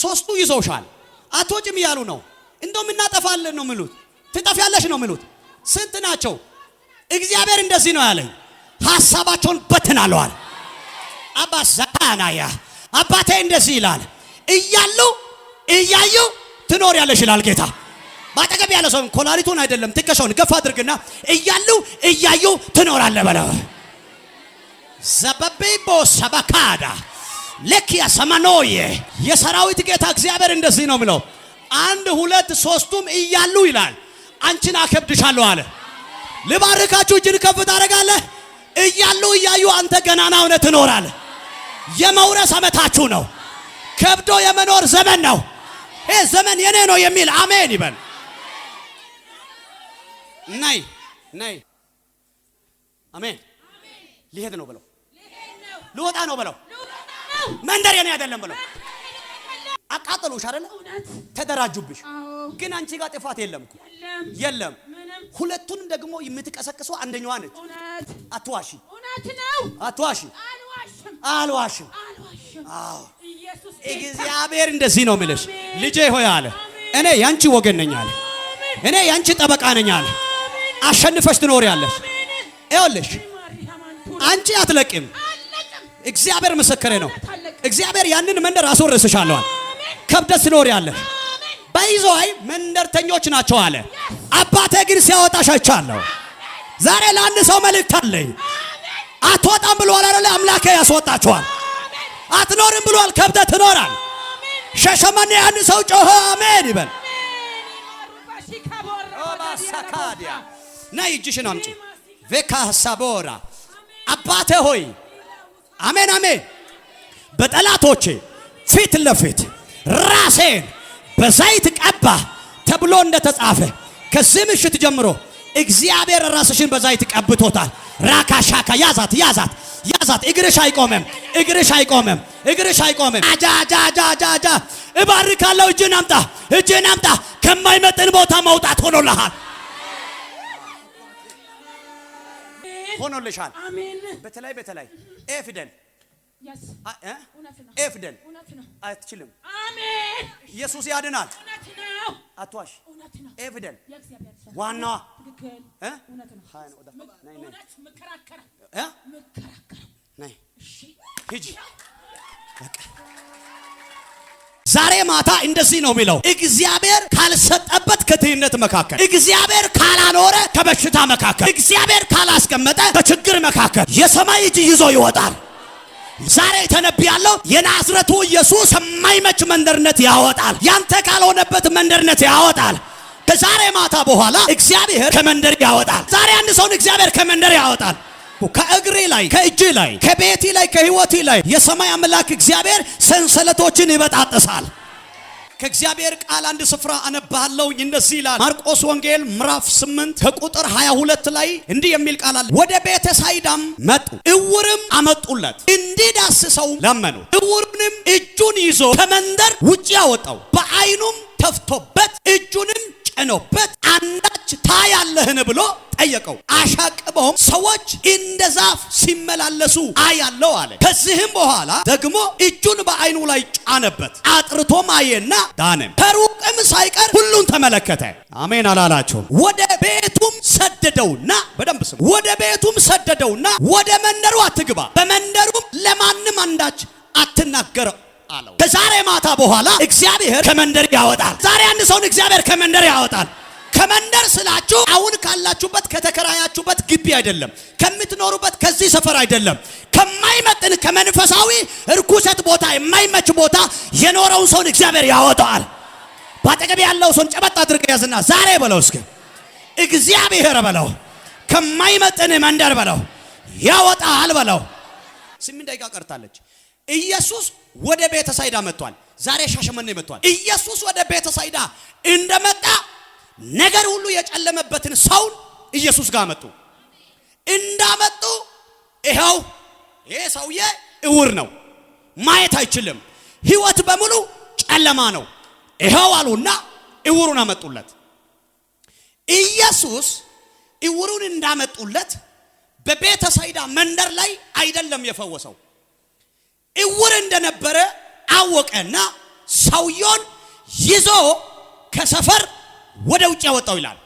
ሶስቱ ይዘውሻል አትወጭም ይያሉ ነው እንደው እናጠፋለን ነው ምሉት ትጠፊያለሽ ነው ምሉት ስንት ናቸው እግዚአብሔር እንደዚህ ነው ያለኝ ሐሳባቸውን በትናለዋል አባ ዘካናያ አባቴ እንደዚህ ይላል እያዩ ትኖር ያለሽ ይላል ጌታ ባጠገብ ያለ ሰው ኮላሪቱን አይደለም ትከሻውን ገፋ አድርግና እያዩ ትኖራለህ በለው ዘበቤቦ ሰበካዳ ለኪያ ሰማኖዬ የሰራዊት ጌታ እግዚአብሔር እንደዚህ ነው ምለው 1 2 3ቱም እያሉ ይላል አንቺን አከብድሻለሁ አለ ልባርካችሁ እጅን ከፍ ታደርጋለህ እያዩ አንተ ገናና ሆነ ትኖራለህ የመውረስ አመታችሁ ነው ከብዶ የመኖር ዘመን ነው ይሄ ዘመን የኔ ነው የሚል አሜን ይበል ናይ አሜን ሊሄድ ነው ብለው ልወጣ ነው ብለው መንደር የኔ አይደለም ብለው አቃጠሉሽ አይደል ተደራጁብሽ ግን አንቺ ጋር ጥፋት የለም ሁለቱንም ደግሞ የምትቀሰቅሰው አንደኛዋ ነች አትዋሺ አልዋሽም ኢየሱስ እግዚአብሔር እንደዚህ ነው የሚልሽ ልጄ ሆይ አለ እኔ ያንቺ ወገን ነኝ አለ እኔ ያንቺ ጠበቃ ነኝ አለ አሸንፈሽ ትኖሪያለሽ ይኸውልሽ አንቺ አትለቅም እግዚአብሔር ምስክሬ ነው እግዚአብሔር ያንን መንደር አስወርስሻለሁ ከብደት ትኖሪያለሽ ባይዞይ መንደርተኞች ናቸው አለ አባቴ ግን ሲያወጣሽ አይቻለሁ ዛሬ ለአንድ ሰው መልእክት አለኝ አትወጣም ብሏል አይደል አምላኬ ያስወጣችኋል አትኖርም ብሏል ከብደት ትኖራል ሸሸመኔ አንድ ሰው ጮሆ አሜን ይበል ኦባሳካዲያ ናይ እጅሽን አምጪ ቬካ ሳቦራ አባቴ ሆይ አሜን በጠላቶቼ ፊት ለፊት ራሴን በዘይት ቀባ ተብሎ እንደተጻፈ ከዚህ ምሽት ጀምሮ እግዚአብሔር ራስሽን በዘይት ቀብቶታል ራካሻካ ያዛት እግርሽ አይቆምም አጃ እባርካለሁ እጅን አምጣ ከማይመጥን ቦታ መውጣት ሆኖልሃል ሆኖልሻል አሜን በተለይ ኤፊደል ኤፊደል አትችልም አሜን ኢየሱስ ያድናል አትዋሽ ኤፊደል ዋና መከራከር ሂጂ ዛሬ ማታ እንደዚህ ነው የሚለው እግዚአብሔር ካልሰጠበት ከትህነት መካከል እግዚአብሔር ካላኖረ ከበሽታ መካከል እግዚአብሔር ካላስቀመጠ ከችግር መካከል የሰማይ እጅ ይዞ ይወጣል ዛሬ ተነብያለሁ የናዝሬቱ ኢየሱስ የማይመች መንደርነት ያወጣል ያንተ ካልሆነበት መንደርነት ያወጣል ከዛሬ ማታ በኋላ እግዚአብሔር ከመንደር ያወጣል ዛሬ አንድ ሰውን እግዚአብሔር ከመንደር ያወጣል ከእግሬ ላይ ከእጄ ላይ ከቤቴ ላይ ከህይወቴ ላይ የሰማይ አምላክ እግዚአብሔር ሰንሰለቶችን ይበጣጥሳል ከእግዚአብሔር ቃል አንድ ስፍራ አነባለሁ እንደዚህ ይላል ማርቆስ ወንጌል ምዕራፍ 8 ከቁጥር 22 ላይ እንዲህ የሚል ቃል አለ ወደ ቤተ ሳይዳም መጡ እውርም አመጡለት እንዲዳስሰው ለመኑት እውሩንም እጁን ይዞ ከመንደር ውጪ ያወጣው በአይኑም ተፍቶበት እጁንም ጭኖበት አንዳች ታያለህን ብሎ ጠየቀው አሻቅበውም ሰዎች እንደ ዛፍ ሲመላለሱ አያለው አለ ከዚህም በኋላ ደግሞ እጁን በአይኑ ላይ ጫነበት አጥርቶም አየና ዳነ ከሩቅም ሳይቀር ሁሉን ተመለከተ አሜን አላላችሁ ወደ ቤቱም ሰደደውና በደንብ ስሙ ወደ ቤቱም ሰደደውና ወደ መንደሩ አትግባ በመንደሩም ለማንም አንዳች አትናገር አለው ከዛሬ ማታ በኋላ እግዚአብሔር ከመንደር ያወጣል ዛሬ አንድ ሰውን እግዚአብሔር ከመንደር ያወጣል ከመንደር ስላችሁ አሁን ካላችሁበት ከተከራያችሁበት ግቢ አይደለም ከምትኖሩበት ከዚህ ሰፈር አይደለም ከማይመጥን ከመንፈሳዊ እርኩሰት ቦታ የማይመች ቦታ የኖረውን ሰውን እግዚአብሔር ያወጣል ባጠገብ ያለው ሰውን ጨበጥ አድርገህ ያዝና ዛሬ በለው እስኪ እግዚአብሔር በለው ከማይመጥን መንደር በለው ያወጣል በለው 8 ደቂቃ ቀርታለች ኢየሱስ ወደ ቤተ ሳይዳ መጥቷል ዛሬ ሻሸመኔ መጥቷል ኢየሱስ ወደ ቤተ ሳይዳ እንደመጣ ነገር ሁሉ የጨለመበትን ሰው ኢየሱስ ጋር መጡ እንዳመጡ ይሄው ይሄ ሰውዬ እውር ነው ማየት አይችልም ህይወት በሙሉ ጨለማ ነው ይሄው አሉና እውሩን አመጡለት ኢየሱስ እውሩን እንዳመጡለት በቤተ ሳይዳ መንደር ላይ አይደለም የፈወሰው እውር እንደነበረ አወቀና ሰውየውን ይዞ ከሰፈር ወደ ውጭ ያወጣው ይላል።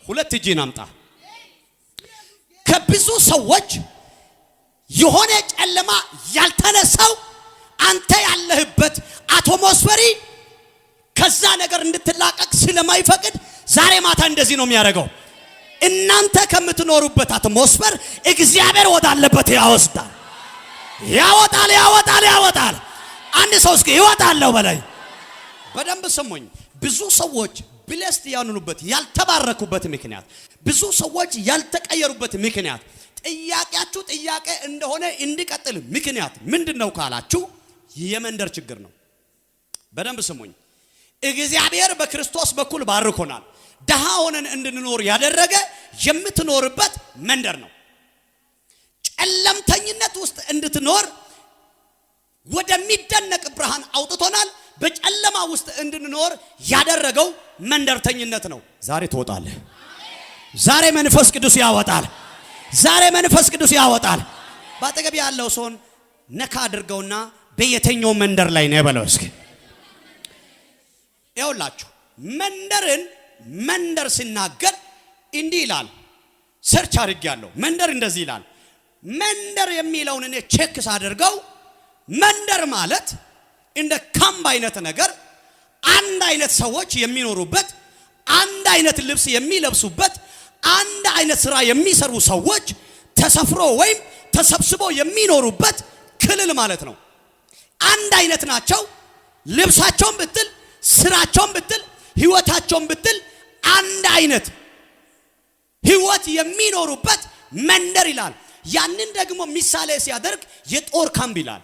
ሁለት እጅን አምጣ። ከብዙ ሰዎች የሆነ ጨለማ ያልተነሳው አንተ ያለህበት አትሞስፌሪ ከዛ ነገር እንድትላቀቅ ስለማይፈቅድ ዛሬ ማታ እንደዚህ ነው የሚያደርገው። እናንተ ከምትኖሩበት አትሞስፌር እግዚአብሔር ወዳለበት ያወስዳል። ያወጣል። አንድ ሰው እስኪ ይወጣለው በላይ በደንብ ስሙኝ። ብዙ ሰዎች ብለስት ያኑኑበት ያልተባረኩበት ምክንያት፣ ብዙ ሰዎች ያልተቀየሩበት ምክንያት፣ ጥያቄያችሁ ጥያቄ እንደሆነ እንዲቀጥል ምክንያት ምንድነው ካላችሁ የመንደር ችግር ነው። በደንብ ስሙኝ። እግዚአብሔር በክርስቶስ በኩል ባርኮናል። ደሃ ሆነን እንድንኖር ያደረገ የምትኖርበት መንደር ነው። ጨለምተኝነት ውስጥ እንድትኖር ወደሚደነቅ ብርሃን አውጥቶናል። በጨለማ ውስጥ እንድንኖር ያደረገው መንደርተኝነት ነው። ዛሬ ትወጣለህ። ዛሬ መንፈስ ቅዱስ ያወጣል። ባጠገብ ያለው ሰውን ነካ አድርገውና በየተኛው መንደር ላይ ነው የበለው። እስኪ ይኸውላችሁ መንደር ሲናገር እንዲህ ይላል። ሰርች አድርጌያለሁ። መንደር እንደዚህ ይላል። መንደር የሚለውን እኔ ቼክ ሳደርገው መንደር ማለት እንደ ካምፕ አይነት ነገር፣ አንድ አይነት ሰዎች የሚኖሩበት፣ አንድ አይነት ልብስ የሚለብሱበት፣ አንድ አይነት ስራ የሚሰሩ ሰዎች ተሰፍሮ ወይም ተሰብስበው የሚኖሩበት ክልል ማለት ነው። አንድ አይነት ናቸው። ልብሳቸውን ብትል፣ ስራቸውን ብትል፣ ህይወታቸውን ብትል አንድ አይነት ህይወት የሚኖሩበት መንደር ይላል። ያንን ደግሞ ምሳሌ ሲያደርግ የጦር ካምፕ ይላል።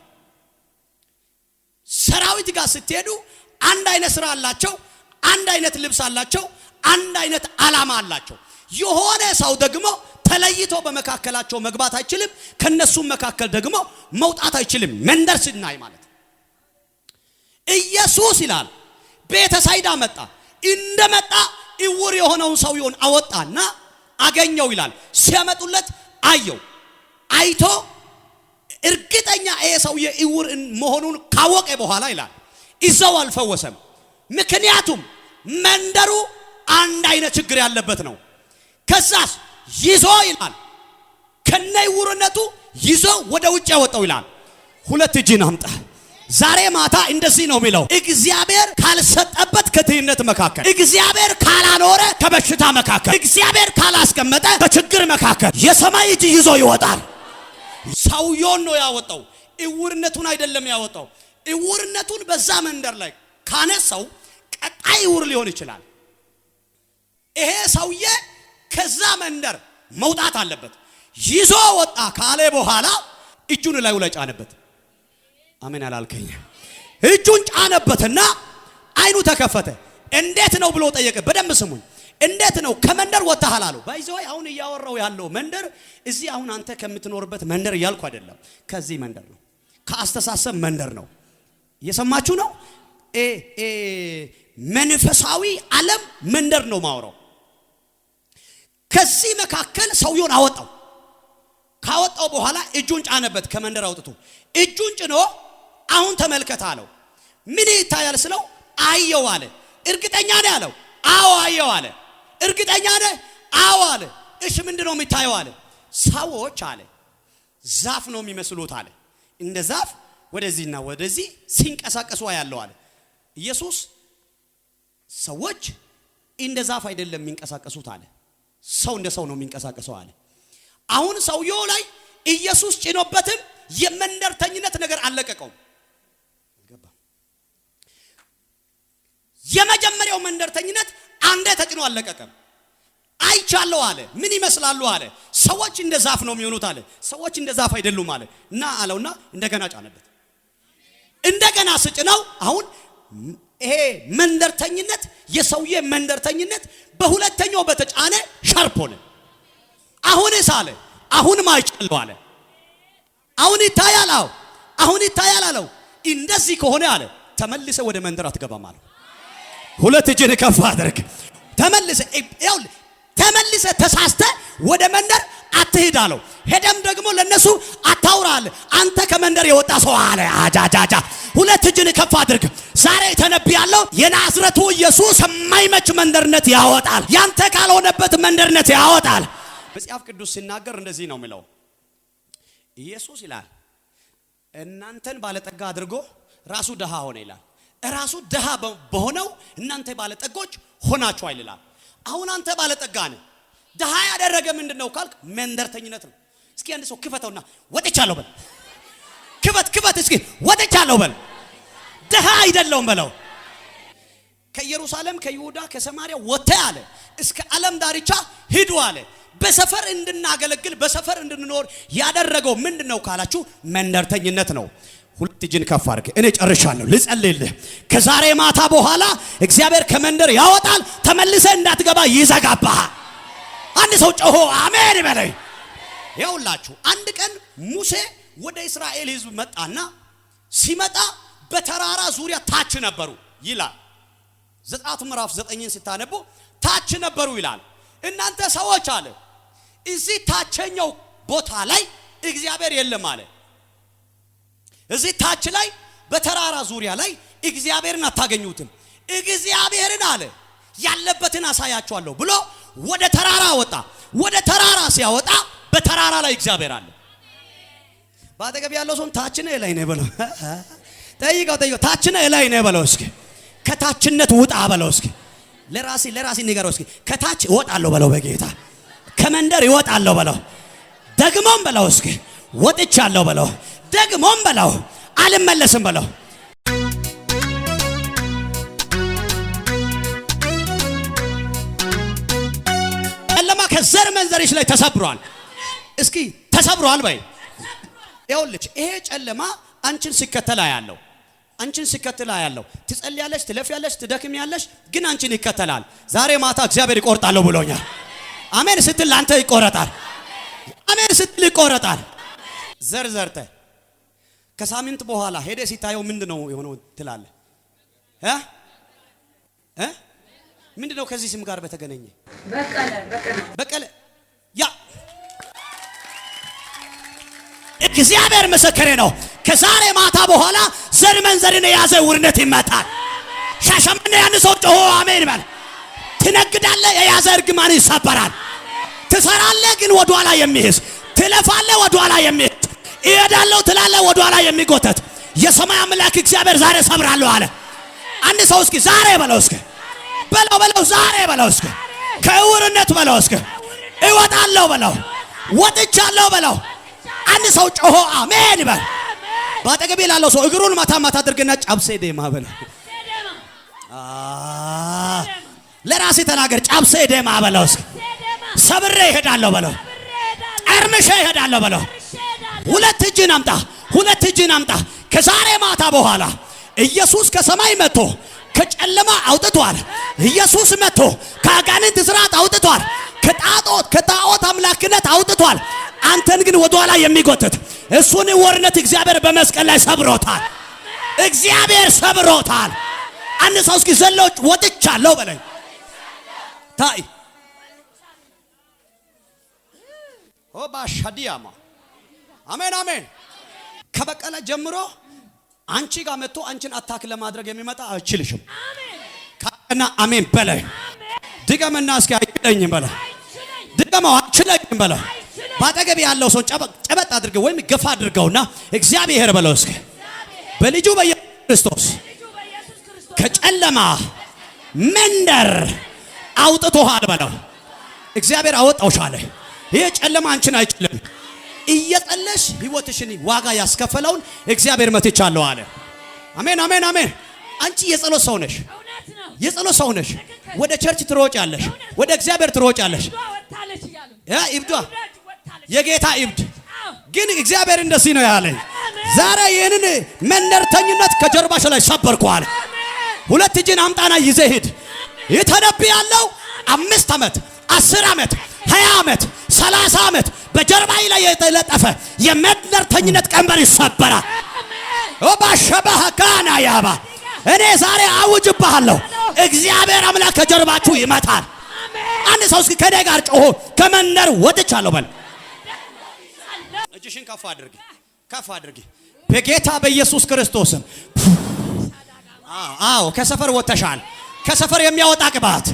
ሰራዊት ጋር ስትሄዱ አንድ አይነት ስራ አላቸው፣ አንድ አይነት ልብስ አላቸው፣ አንድ አይነት ዓላማ አላቸው። የሆነ ሰው ደግሞ ተለይቶ በመካከላቸው መግባት አይችልም፣ ከነሱ መካከል ደግሞ መውጣት አይችልም። መንደር ሲናይ ማለት ኢየሱስ ይላል ቤተሳይዳ መጣ። እንደመጣ እውር የሆነውን ሰውየውን አወጣና አገኘው ይላል። ሲያመጡለት አየው። አይቶ እርግጠኛ ይሄ ሰውዬ እውር መሆኑን ካወቀ በኋላ ይላል ይዘው አልፈወሰም። ምክንያቱም መንደሩ አንድ አይነት ችግር ያለበት ነው። ከዛስ ይዞ ይላል ከነ እውርነቱ ይዞ ወደ ውጭ ያወጣው ይላል። ሁለት እጅን አምጣ። ዛሬ ማታ እንደዚህ ነው የሚለው። እግዚአብሔር ካልሰጠበት ከትህነት መካከል፣ እግዚአብሔር ካላኖረ ከበሽታ መካከል፣ እግዚአብሔር ካላስቀመጠ ከችግር መካከል የሰማይ እጅ ይዞ ይወጣል። ሰውየውን ነው ያወጣው፣ እውርነቱን አይደለም ያወጣው። እውርነቱን በዛ መንደር ላይ ካነሳው ቀጣይ እውር ሊሆን ይችላል። ይሄ ሰውዬ ከዛ መንደር መውጣት አለበት። ይዞ ወጣ ካለ በኋላ እጁን ላይ ጫነበት። አሜን አላልከኝ? እጁን ጫነበትና አይኑ ተከፈተ። እንዴት ነው ብሎ ጠየቀ። በደንብ ስሙኝ። እንዴት ነው ከመንደር ወጣሃል አለው። ባይዘው አሁን እያወራው ያለው መንደር እዚህ አሁን አንተ ከምትኖርበት መንደር እያልኩ አይደለም። ከዚህ መንደር ነው፣ ከአስተሳሰብ መንደር ነው። እየሰማችሁ ነው? መንፈሳዊ ዓለም መንደር ነው ማወራው። ከዚህ መካከል ሰውየውን አወጣው። ካወጣው በኋላ እጁን ጫነበት። ከመንደር አውጥቶ እጁን ጭኖ አሁን ተመልከት አለው። ምን ይታያል ስለው አየው አለ። እርግጠኛ ነህ አለው። አዎ አየው አለ። እርግጠኛ ነህ? አዎ አለ። እሺ ምንድነው የሚታየው አለ። ሰዎች አለ ዛፍ ነው የሚመስሉት አለ። እንደ ዛፍ ወደዚህና ወደዚህ ሲንቀሳቀሱ ያለው አለ። ኢየሱስ ሰዎች እንደ ዛፍ አይደለም የሚንቀሳቀሱት አለ። ሰው እንደ ሰው ነው የሚንቀሳቀሰው አለ። አሁን ሰውየው ላይ ኢየሱስ ጭኖበትም የመንደርተኝነት ነገር አለቀቀው። የመጀመሪያው መንደርተኝነት አንዴ ተጭኖ አለቀቀም። አይቻለው አለ። ምን ይመስላሉ አለ። ሰዎች እንደ ዛፍ ነው የሚሆኑት አለ። ሰዎች እንደ ዛፍ አይደሉም አለ። እና አለውና እንደገና ጫነበት። እንደገና ስጭነው አሁን ይሄ መንደርተኝነት የሰውዬ መንደርተኝነት በሁለተኛው በተጫነ ሻርፕ ሆነ። አሁን ሳለ አሁን ማይቻለው አለ። አሁን ይታያል። አሁን ይታያል አለው። እንደዚህ ከሆነ አለ ተመልሰ ወደ መንደር አትገባም አለ። ሁለት እጅን ከፍ አድርግ። ተመልሰ ተሳስተ ወደ መንደር አትሂድ አለው። ሄደም ደግሞ ለነሱ አታውራል አንተ ከመንደር የወጣ ሰው አለ። አጃጃጃ ሁለት እጅን ከፍ አድርግ። ዛሬ ተነብያለሁ የናዝረቱ ኢየሱስ የማይመች መንደርነት ያወጣል። ያንተ ካልሆነበት መንደርነት ያወጣል። መጽሐፍ ቅዱስ ሲናገር እንደዚህ ነው የሚለው። ኢየሱስ ይላል እናንተን ባለጠጋ አድርጎ ራሱ ደሃ ሆነ ይላል። ራሱ ደሃ በሆነው እናንተ ባለጠጎች ሆናችኋል ይላል። አሁን አንተ ባለጠጋ ነህ። ደሃ ያደረገ ምንድነው ካልክ መንደርተኝነት ነው። እስኪ አንድ ሰው ክፈተውና ወጥቻለሁ በል። ክፈት እስኪ ወጥቻለሁ በል። ደሃ አይደለም በለው። ከኢየሩሳሌም ከይሁዳ ከሰማርያ ወጣ አለ እስከ ዓለም ዳርቻ ሂዱ አለ። በሰፈር እንድናገለግል በሰፈር እንድንኖር ያደረገው ምንድነው ካላችሁ መንደርተኝነት ነው። ሁለት እጅን ከፍ አድርግ። እኔ ጨርሻለሁ ልጸልይልህ። ከዛሬ ማታ በኋላ እግዚአብሔር ከመንደር ያወጣል። ተመልሰ እንዳትገባ ይዘጋባሃል። አንድ ሰው ጮሆ አሜን ይበለኝ። ይኸውላችሁ አንድ ቀን ሙሴ ወደ እስራኤል ሕዝብ መጣና ሲመጣ በተራራ ዙሪያ ታች ነበሩ ይላል። ዘጸአት ምዕራፍ 9ን ስታነቡ ታች ነበሩ ይላል። እናንተ ሰዎች አለ እዚህ ታችኛው ቦታ ላይ እግዚአብሔር የለም አለ። እዚህ ታች ላይ በተራራ ዙሪያ ላይ እግዚአብሔርን አታገኙትም። እግዚአብሔርን አለ ያለበትን አሳያችኋለሁ ብሎ ወደ ተራራ ወጣ። ወደ ተራራ ሲያወጣ በተራራ ላይ እግዚአብሔር አለ። ባጠገብ ያለው ሰው ታች ነህ ላይ ነህ በለው። ጠይቀው ታች ነህ ላይ ነህ በለው። እስኪ ከታችነት ውጣ በለው። እስኪ ለራሲ ንገረው። እስኪ ከታች እወጣለሁ በለው። በጌታ ከመንደር እወጣለሁ በለው። ደግሞም በለው። እስኪ ወጥቻለሁ በለው። ደግሞም በለው። አልመለስም በለው። ጨለማ ከዘር መንዘርሽ ላይ ተሰብሯል። እስኪ ተሰብሯል በይ። ይኸውልሽ ይሄ ጨለማ አንቺን ሲከተል ያለው አንቺን ሲከተል ያለው ትጸልያለሽ፣ ትለፊያለሽ፣ ትደክሚያለሽ፣ ግን አንቺን ይከተላል። ዛሬ ማታ እግዚአብሔር ይቆርጣለሁ ብሎኛል። አሜን ስትል አንተ ይቆረጣል። አሜን ስትል ይቆረጣል። ዘርዘርተ ከሳምንት በኋላ ሄደ ሲታየው ምንድነው የሆነው ትላለህ? ምንድነው ከዚህ ስም ጋር በተገናኘ በቀለ ያ እግዚአብሔር ምስክሬ ነው። ከዛሬ ማታ በኋላ ዘር መንዘርን የያዘ ውርነት ይመታል። ሻሸመኔ ያን ሰው ጮሆ አሜን በል። ትነግዳለህ፣ የያዘ እርግማን ይሰበራል። ትሰራለህ፣ ግን ወደ ኋላ የሚሄድ ትለፋለህ፣ ወደ ኋላ የሚሄድ እሄዳለሁ ትላለህ፣ ወደ ኋላ የሚጎተት የሰማይ አምላክ እግዚአብሔር ዛሬ ሰብራለሁ አለ። አንድ ሰው እስኪ ዛሬ በለው። እስኪ በለው ዛሬ በለው። እስኪ ከውርነት በለው። እስኪ እወጣለሁ በለው። ወጥቻለሁ በለው። አንድ ሰው ጮሆ አሜን በል። ባጠገቤ ላለው ሰው እግሩን ማታ አድርግና ጫብሴ ደማ በለው። ለራሴ ተናገር። ጫብሴ ደማ በለው። እስኪ ሰብሬ እሄዳለሁ በለው። ጠርምሼ እሄዳለሁ በለው። ሁለት እጅን አምጣ። ከዛሬ ማታ በኋላ ኢየሱስ ከሰማይ መጥቶ ከጨለማ አውጥቷል። ኢየሱስ መጥቶ ከአጋንንት ስራት አውጥቷል። ከጣዖት አምላክነት አውጥቷል። አንተን ግን ወደ ኋላ የሚጎትት እሱን ወርነት እግዚአብሔር በመስቀል ላይ ሰብሮታል። እግዚአብሔር ሰብሮታል። አንድ ሰው እስኪ ዘሎች ወጥቻለሁ በለኝ። ታይ ኦባሻዲያማ አሜን። ከበቀለ ጀምሮ አንቺ ጋር መጥቶ አንቺን አታክ ለማድረግ የሚመጣ አይችልሽም። ካና አሜን በለኝ። ድገምና እስኪ አይችለኝም በለኝ። ድገመው አይችለኝም በለኝ። ባጠገብ ያለው ሰው ጨበጥ አድርገው ወይም ገፋ አድርገውና እግዚአብሔር በለው። እስኪ በልጁ በኢየሱስ ክርስቶስ ከጨለማ መንደር አውጥቶሃል በለው። እግዚአብሔር አወጣውሻል። ይሄ ጨለማ አንቺን አይችልም። እየጸለሽ ህይወትሽን ዋጋ ያስከፈለውን እግዚአብሔር መትቻለሁ አለ። አሜን። አንቺ የጸሎት ሰው ነሽ። ወደ ቸርች ትሮጫለሽ፣ ወደ እግዚአብሔር ትሮጫለሽ። ኢብዷ የጌታ ኢብድ ግን እግዚአብሔር እንደዚህ ነው ያለኝ። ዛሬ ይህንን መንደርተኝነት ከጀርባሽ ላይ ሰበርኳል። ሁለት እጅን አምጣና ይዘህ ሂድ። ይተነብያለሁ 5 ዓመት 10 ዓመት 20 ዓመት 30 ዓመት በጀርባይ ላይ የተለጠፈ የመንደርተኝነት ቀንበር ይሰበራል። ኦባሸባህ ካና ያባ እኔ ዛሬ አውጅብሃለሁ። እግዚአብሔር አምላክ ከጀርባችሁ ይመታል። አንድ ሰው እስኪ ከኔ ጋር ጮሆ ከመንደር ወጥቻለሁ በል። እጅሽን ከፍ አድርጊ፣ ከፍ አድርጊ በጌታ በኢየሱስ ክርስቶስም። አዎ ከሰፈር ወጥተሻል። ከሰፈር የሚያወጣ ቅባት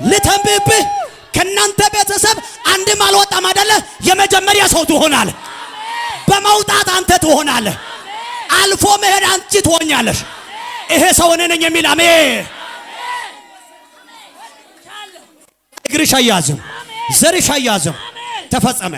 ልተንብብህ። ከናንተ ቤተሰብ አንድም አልወጣም አይደለ? የመጀመሪያ ሰው ትሆናለህ። በመውጣት አንተ ትሆናለህ። አልፎ መሄድ አንቺ ትሆኛለሽ። ይሄ ሰው እኔ ነኝ የሚል አሜን። እግርሽ አያዝም፣ ዘርሽ አያዝም። ተፈጸመ።